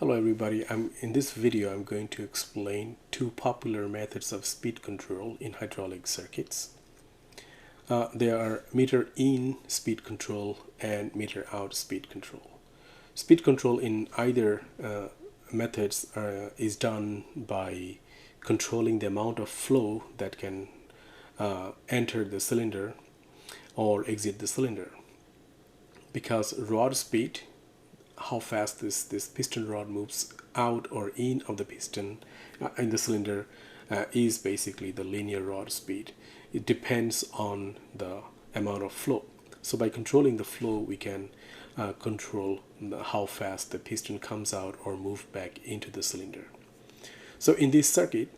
Hello everybody, in this video I'm going to explain two popular methods of speed control in hydraulic circuits. There are meter in speed control and meter out speed control. Speed control in either methods is done by controlling the amount of flow that can enter the cylinder or exit the cylinder, because rod speed, how fast this piston rod moves out or in of the piston in the cylinder is basically the linear rod speed. It depends on the amount of flow. So by controlling the flow, we can control how fast the piston comes out or move back into the cylinder. So in this circuit,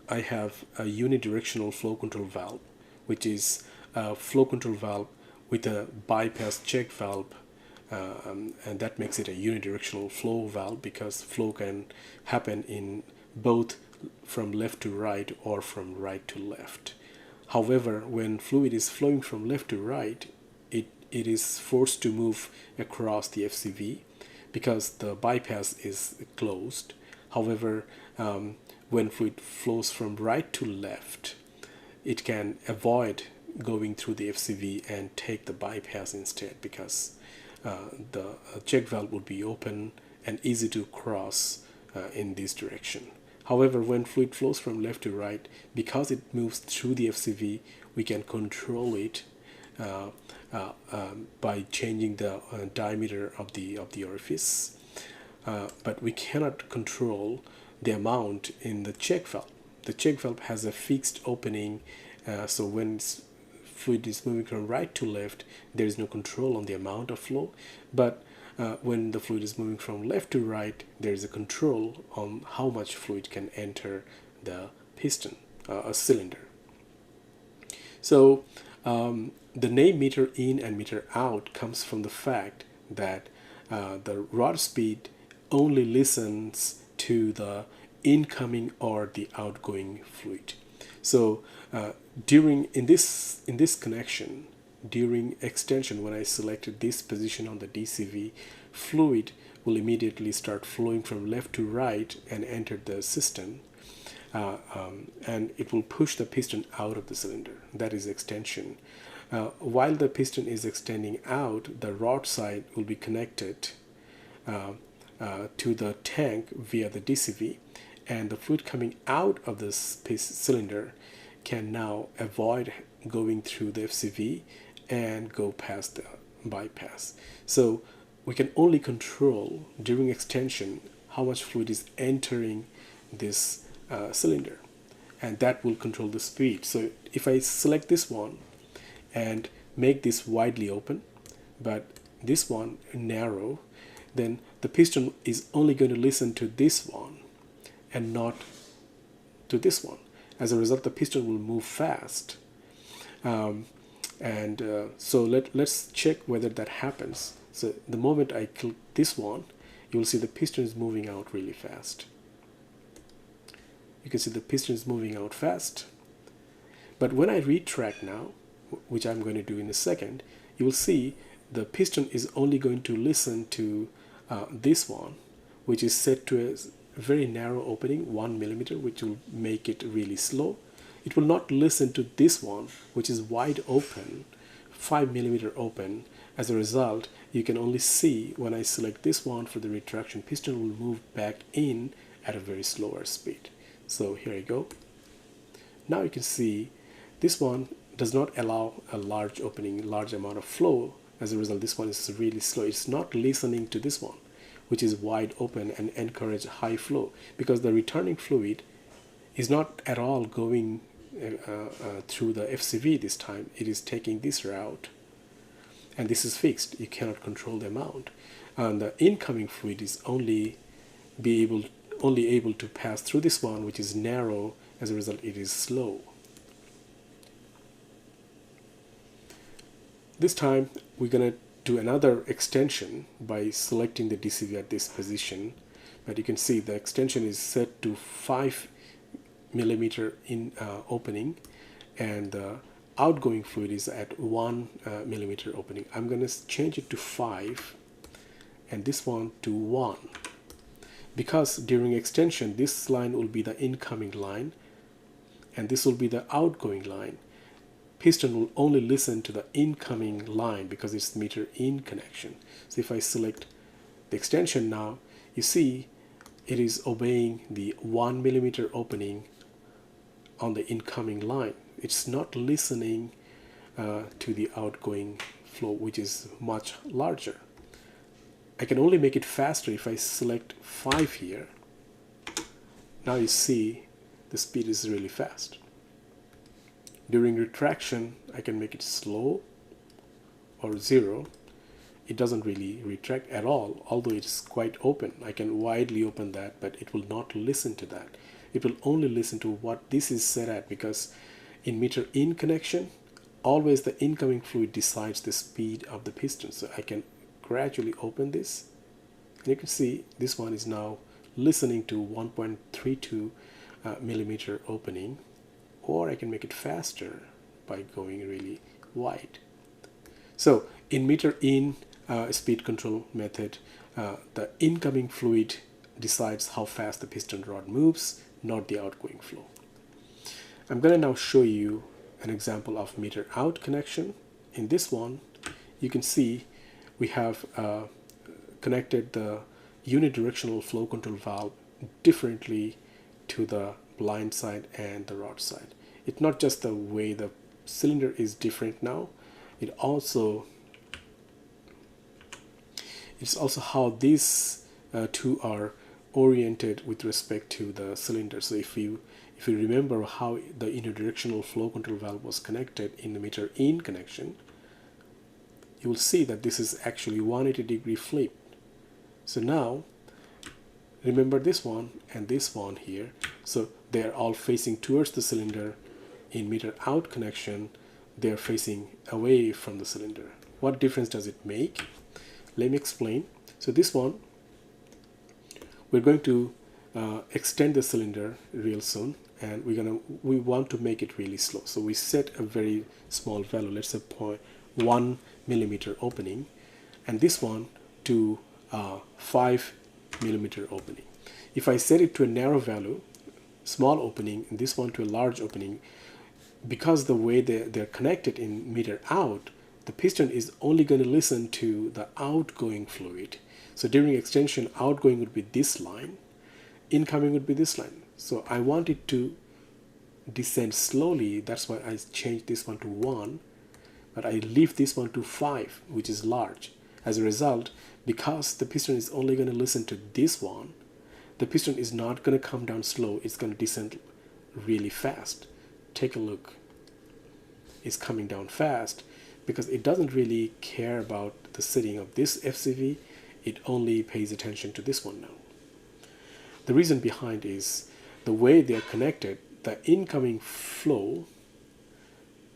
I have a unidirectional flow control valve, which is a flow control valve with a bypass check valve. And that makes it a unidirectional flow valve because flow can happen in both from left to right or from right to left. However, when fluid is flowing from left to right, it is forced to move across the FCV because the bypass is closed. However, when fluid flows from right to left, it can avoid going through the FCV and take the bypass instead, because the check valve would be open and easy to cross in this direction. However, when fluid flows from left to right, because it moves through the FCV, we can control it by changing the diameter of the orifice, but we cannot control the amount in the check valve. The check valve has a fixed opening, so when fluid is moving from right to left, there is no control on the amount of flow. But when the fluid is moving from left to right, there is a control on how much fluid can enter the piston, a cylinder. So the name meter in and meter out comes from the fact that the rod speed only listens to the incoming or the outgoing fluid. So in this connection, during extension, when I selected this position on the DCV, fluid will immediately start flowing from left to right and enter the system, and it will push the piston out of the cylinder. That is extension. While the piston is extending out, the rod side will be connected to the tank via the DCV, and the fluid coming out of this cylinder can now avoid going through the FCV and go past the bypass. So we can only control during extension how much fluid is entering this cylinder, and that will control the speed. So if I select this one and make this widely open but this one narrow, then the piston is only going to listen to this one and not to this one. As a result, the piston will move fast. So let's check whether that happens. So the moment I click this one, you will see the piston is moving out really fast. You can see the piston is moving out fast. But when I retract now, which I'm going to do in a second, you will see the piston is only going to listen to this one, which is set to a very narrow opening, 1 millimeter, which will make it really slow. It will not listen to this one, which is wide open, 5 millimeter open. As a result, you can only see when I select this one for the retraction, piston will move back in at a very slower speed. So here you go. Now you can see this one does not allow a large opening, large amount of flow. As a result, this one is really slow. It's not listening to this one, which is wide open and encourage high flow, because the returning fluid is not at all going through the FCV this time. It is taking this route, and this is fixed. You cannot control the amount, and the incoming fluid is only able to pass through this one, which is narrow. As a result, it is slow. This time we're gonna do another extension by selecting the DCV at this position, but you can see the extension is set to 5 millimeter in opening, and the outgoing fluid is at 1 millimeter opening. I'm going to change it to 5 and this one to 1. because during extension this line will be the incoming line and this will be the outgoing line. Piston will only listen to the incoming line because it's meter in connection. So if I select the extension now, you see it is obeying the 1 millimeter opening on the incoming line. It's not listening to the outgoing flow, which is much larger. I can only make it faster if I select 5 here. Now you see the speed is really fast. During retraction, I can make it slow or 0. It doesn't really retract at all, although it's quite open. I can widely open that, but it will not listen to that. It will only listen to what this is set at, because in meter in connection, always the incoming fluid decides the speed of the piston. So I can gradually open this, and you can see this one is now listening to 1.32 millimeter opening, or I can make it faster by going really wide. So in meter in speed control method, the incoming fluid decides how fast the piston rod moves, not the outgoing flow. I'm going to now show you an example of meter out connection. In this one, you can see we have connected the unidirectional flow control valve differently to the blind side and the rod side. It's not just the way the cylinder is different now, it's also how these two are oriented with respect to the cylinder. So if you remember how the unidirectional flow control valve was connected in the meter in connection, you will see that this is actually 180-degree flip. So now remember this one and this one here, so they are all facing towards the cylinder. In meter out connection, they are facing away from the cylinder. What difference does it make? Let me explain. So this one, we're going to extend the cylinder real soon, and we want to make it really slow. So we set a very small value, let's say 0.1 millimeter opening, and this one to 5 millimeter opening. If I set it to a narrow value, small opening, and this one to a large opening, because the way they're connected in meter out, the piston is only going to listen to the outgoing fluid. So during extension, outgoing would be this line, incoming would be this line. So I want it to descend slowly, that's why I changed this one to 1, but I leave this one to 5, which is large. As a result, because the piston is only going to listen to this one, the piston is not going to come down slow, it's going to descend really fast. Take a look. It's coming down fast because it doesn't really care about the setting of this FCV, it only pays attention to this one now. The reason behind is the way they are connected, the incoming flow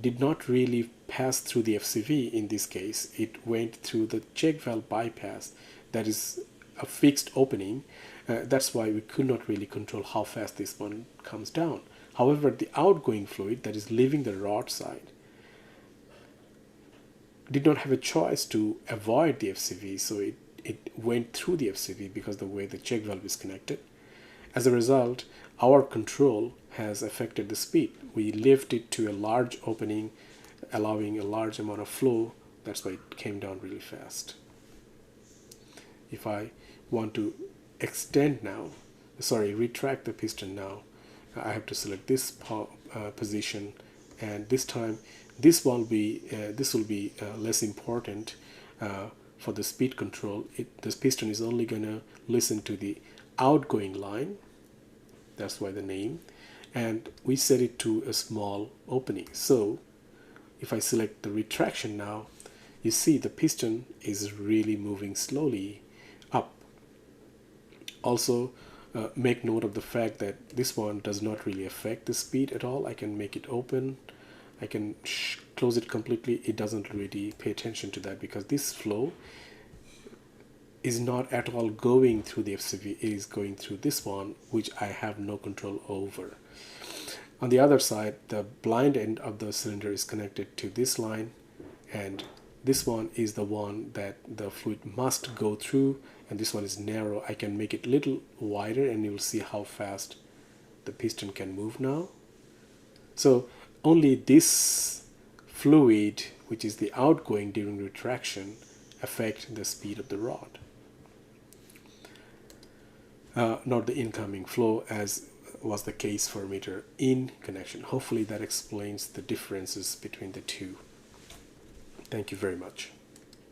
did not really pass through the FCV in this case. It went through the check valve bypass, that is a fixed opening. That's why we could not really control how fast this one comes down. However, the outgoing fluid that is leaving the rod side did not have a choice to avoid the FCV, so it went through the FCV because the way the check valve is connected. As a result, our control has affected the speed. We left it to a large opening, allowing a large amount of flow. That's why it came down really fast. If I want to retract the piston now, I have to select this position, and this time this will be less important for the speed control. This piston is only going to listen to the outgoing line, that's why the name, and we set it to a small opening. So if I select the retraction now, you see the piston is really moving slowly up. Also, make note of the fact that this one does not really affect the speed at all. I can make it open, I can close it completely. It doesn't really pay attention to that because this flow is not at all going through the FCV, it is going through this one, which I have no control over. On the other side, the blind end of the cylinder is connected to this line, and this one is the one that the fluid must go through, and this one is narrow, I can make it a little wider, and you'll see how fast the piston can move now. So only this fluid, which is the outgoing during retraction, affect the speed of the rod, not the incoming flow, as was the case for meter in connection. Hopefully that explains the differences between the two. Thank you very much.